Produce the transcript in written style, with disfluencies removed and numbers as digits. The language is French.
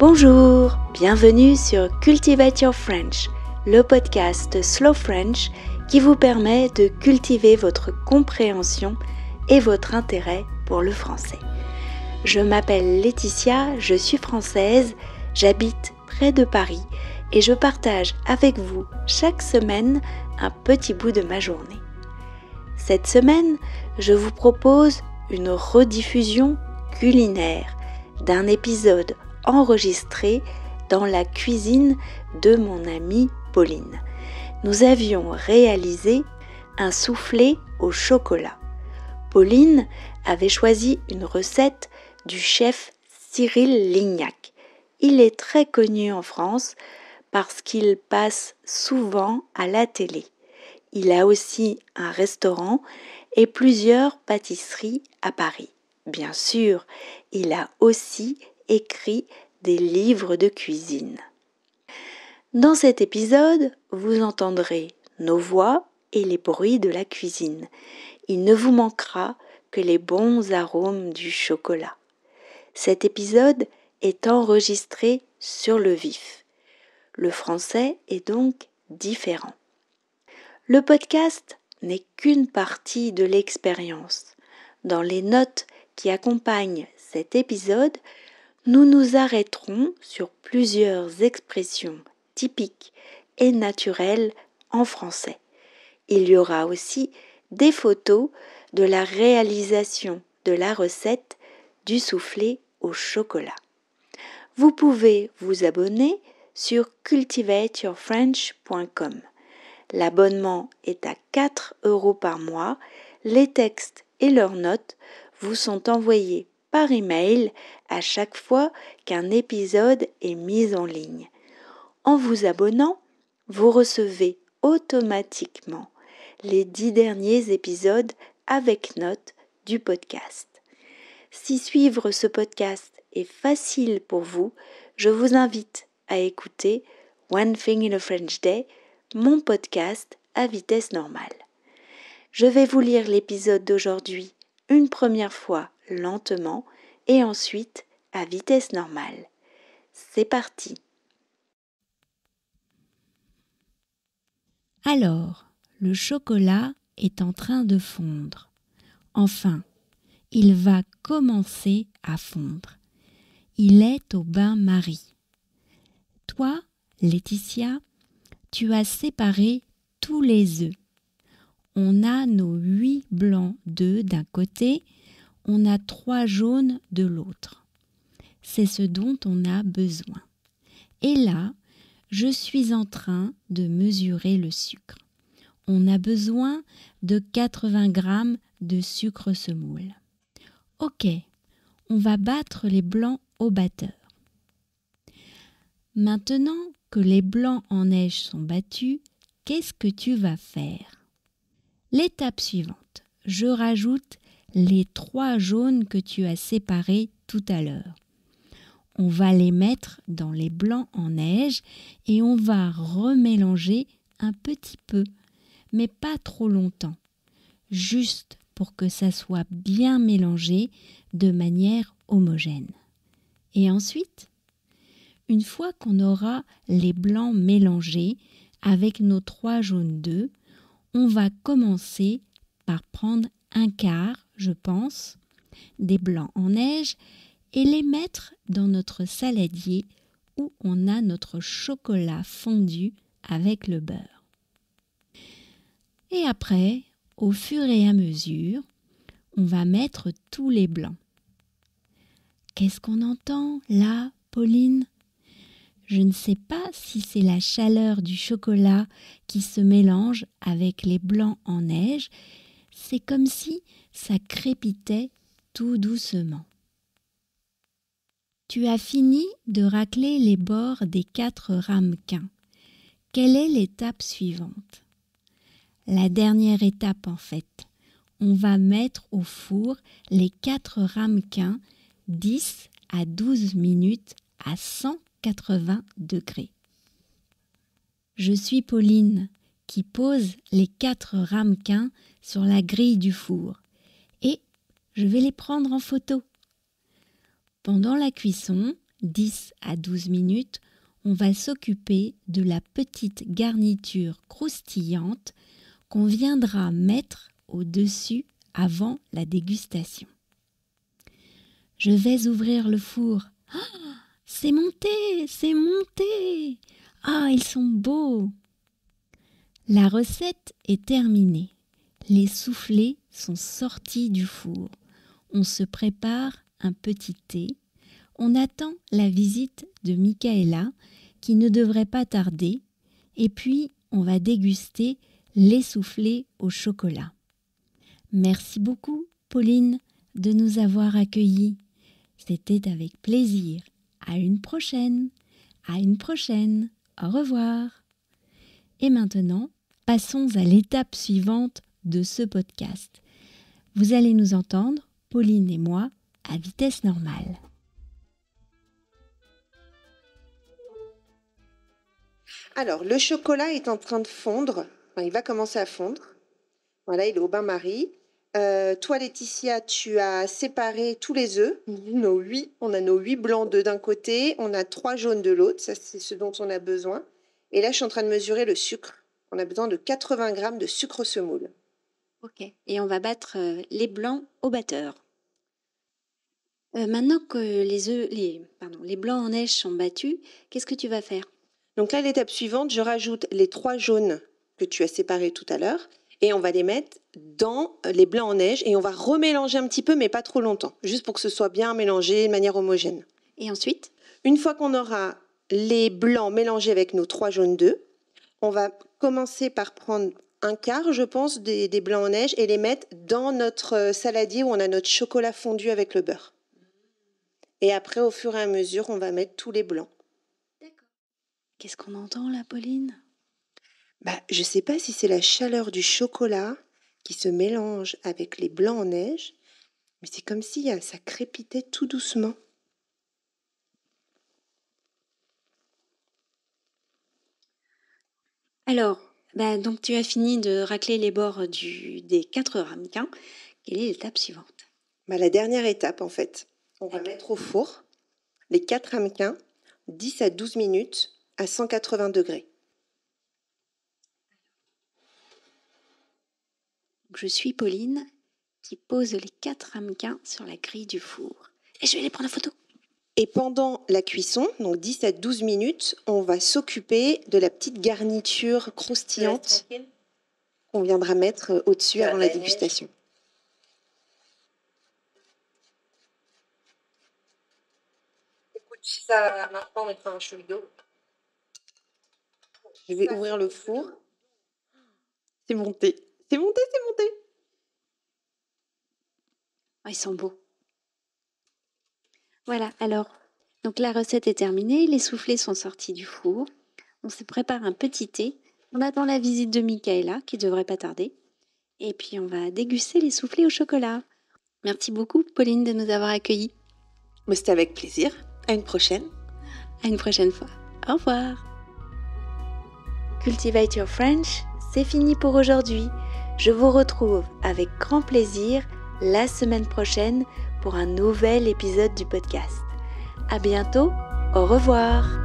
Bonjour, bienvenue sur Cultivate Your French, le podcast Slow French qui vous permet de cultiver votre compréhension et votre intérêt pour le français. Je m'appelle Laetitia, je suis française, j'habite près de Paris et je partage avec vous chaque semaine un petit bout de ma journée. Cette semaine, je vous propose une rediffusion culinaire d'un épisode enregistré dans la cuisine de mon amie Pauline. Nous avions réalisé un soufflé au chocolat. Pauline avait choisi une recette du chef Cyril Lignac. Il est très connu en France parce qu'il passe souvent à la télé. Il a aussi un restaurant et plusieurs pâtisseries à Paris. Bien sûr, il a aussi écrit des livres de cuisine. Dans cet épisode, vous entendrez nos voix et les bruits de la cuisine. Il ne vous manquera que les bons arômes du chocolat. Cet épisode est enregistré sur le vif. Le français est donc différent. Le podcast n'est qu'une partie de l'expérience. Dans les notes qui accompagnent cet épisode, nous nous arrêterons sur plusieurs expressions typiques et naturelles en français. Il y aura aussi des photos de la réalisation de la recette du soufflé au chocolat. Vous pouvez vous abonner sur cultivateyourfrench.com. L'abonnement est à 4 € par mois. Les textes et leurs notes vous sont envoyés par email à chaque fois qu'un épisode est mis en ligne. En vous abonnant, vous recevez automatiquement les 10 derniers épisodes avec notes du podcast. Si suivre ce podcast est facile pour vous, je vous invite à écouter One Thing in a French Day, mon podcast à vitesse normale. Je vais vous lire l'épisode d'aujourd'hui une première fois lentement et ensuite à vitesse normale. C'est parti. Alors, le chocolat est en train de fondre. Enfin, il va commencer à fondre. Il est au bain-marie. Toi, Laetitia, tu as séparé tous les œufs. On a nos 8 blancs d'œufs d'un côté, on a 3 jaunes de l'autre. C'est ce dont on a besoin. Et là, je suis en train de mesurer le sucre. On a besoin de 80 g de sucre semoule. Ok, on va battre les blancs au batteur. Maintenant que les blancs en neige sont battus, qu'est-ce que tu vas faire? L'étape suivante, je rajoute les 3 jaunes que tu as séparés tout à l'heure. On va les mettre dans les blancs en neige et on va remélanger un petit peu, mais pas trop longtemps, juste pour que ça soit bien mélangé de manière homogène. Et ensuite, une fois qu'on aura les blancs mélangés avec nos 3 jaunes d'œufs, on va commencer par prendre un quart, je pense, des blancs en neige et les mettre dans notre saladier où on a notre chocolat fondu avec le beurre. Et après, au fur et à mesure, on va mettre tous les blancs. Qu'est-ce qu'on entend là, Pauline? Je ne sais pas si c'est la chaleur du chocolat qui se mélange avec les blancs en neige. C'est comme si ça crépitait tout doucement. Tu as fini de racler les bords des 4 ramequins. Quelle est l'étape suivante? La dernière étape en fait. On va mettre au four les 4 ramequins 10 à 12 minutes à 180 degrés. Je suis Pauline qui pose les 4 ramequins sur la grille du four et je vais les prendre en photo. Pendant la cuisson, 10 à 12 minutes, on va s'occuper de la petite garniture croustillante qu'on viendra mettre au-dessus avant la dégustation. Je vais ouvrir le four. Oh, c'est monté, c'est monté. Ah, ils sont beaux. La recette est terminée. Les soufflés sont sortis du four. On se prépare un petit thé. On attend la visite de Michaela qui ne devrait pas tarder. Et puis, on va déguster les soufflés au chocolat. Merci beaucoup, Pauline, de nous avoir accueillis. C'était avec plaisir. À une prochaine. À une prochaine. Au revoir. Et maintenant, passons à l'étape suivante de ce podcast. Vous allez nous entendre, Pauline et moi, à vitesse normale. Alors, le chocolat est en train de fondre. Enfin, il va commencer à fondre. Voilà, il est au bain-marie. Toi, Laetitia, tu as séparé tous les œufs. On a nos 8 blancs d'œufs d'un côté, on a 3 jaunes de l'autre. Ça, c'est ce dont on a besoin. Et là, je suis en train de mesurer le sucre. On a besoin de 80 grammes de sucre semoule. Ok. Et on va battre les blancs au batteur. Maintenant que les blancs en neige sont battus, qu'est-ce que tu vas faire? Donc là, l'étape suivante, je rajoute les 3 jaunes que tu as séparés tout à l'heure. Et on va les mettre dans les blancs en neige et on va remélanger un petit peu, mais pas trop longtemps, juste pour que ce soit bien mélangé de manière homogène. Et ensuite? Une fois qu'on aura les blancs mélangés avec nos 3 jaunes d'œufs, on va commencer par prendre un quart, je pense, des blancs en neige et les mettre dans notre saladier où on a notre chocolat fondu avec le beurre. Et après, au fur et à mesure, on va mettre tous les blancs. D'accord. Qu'est-ce qu'on entend là, Pauline? Je ne sais pas si c'est la chaleur du chocolat qui se mélange avec les blancs en neige, mais c'est comme si ça crépitait tout doucement. Alors, donc tu as fini de racler les bords des 4 ramequins. Quelle est l'étape suivante? La dernière étape, en fait. On va mettre au four les 4 ramequins, 10 à 12 minutes à 180 degrés. Je suis Pauline qui pose les 4 ramequins sur la grille du four. Et je vais les prendre en photo. Et pendant la cuisson, donc 10 à 12 minutes, on va s'occuper de la petite garniture croustillante qu'on viendra mettre au-dessus avant la dégustation. Écoute, si ça marche pas, on mettra un chouï d'eau. Je vais ouvrir le four. C'est monté. C'est monté, c'est monté. Oh, ils sont beaux. Voilà, alors, donc la recette est terminée, les soufflés sont sortis du four. On se prépare un petit thé. On attend la visite de Michaela, qui devrait pas tarder. Et puis, on va déguster les soufflés au chocolat. Merci beaucoup, Pauline, de nous avoir accueillis. Mais c'était avec plaisir. À une prochaine. À une prochaine fois. Au revoir. Cultivate Your French, c'est fini pour aujourd'hui. Je vous retrouve avec grand plaisir la semaine prochaine pour un nouvel épisode du podcast. À bientôt, au revoir.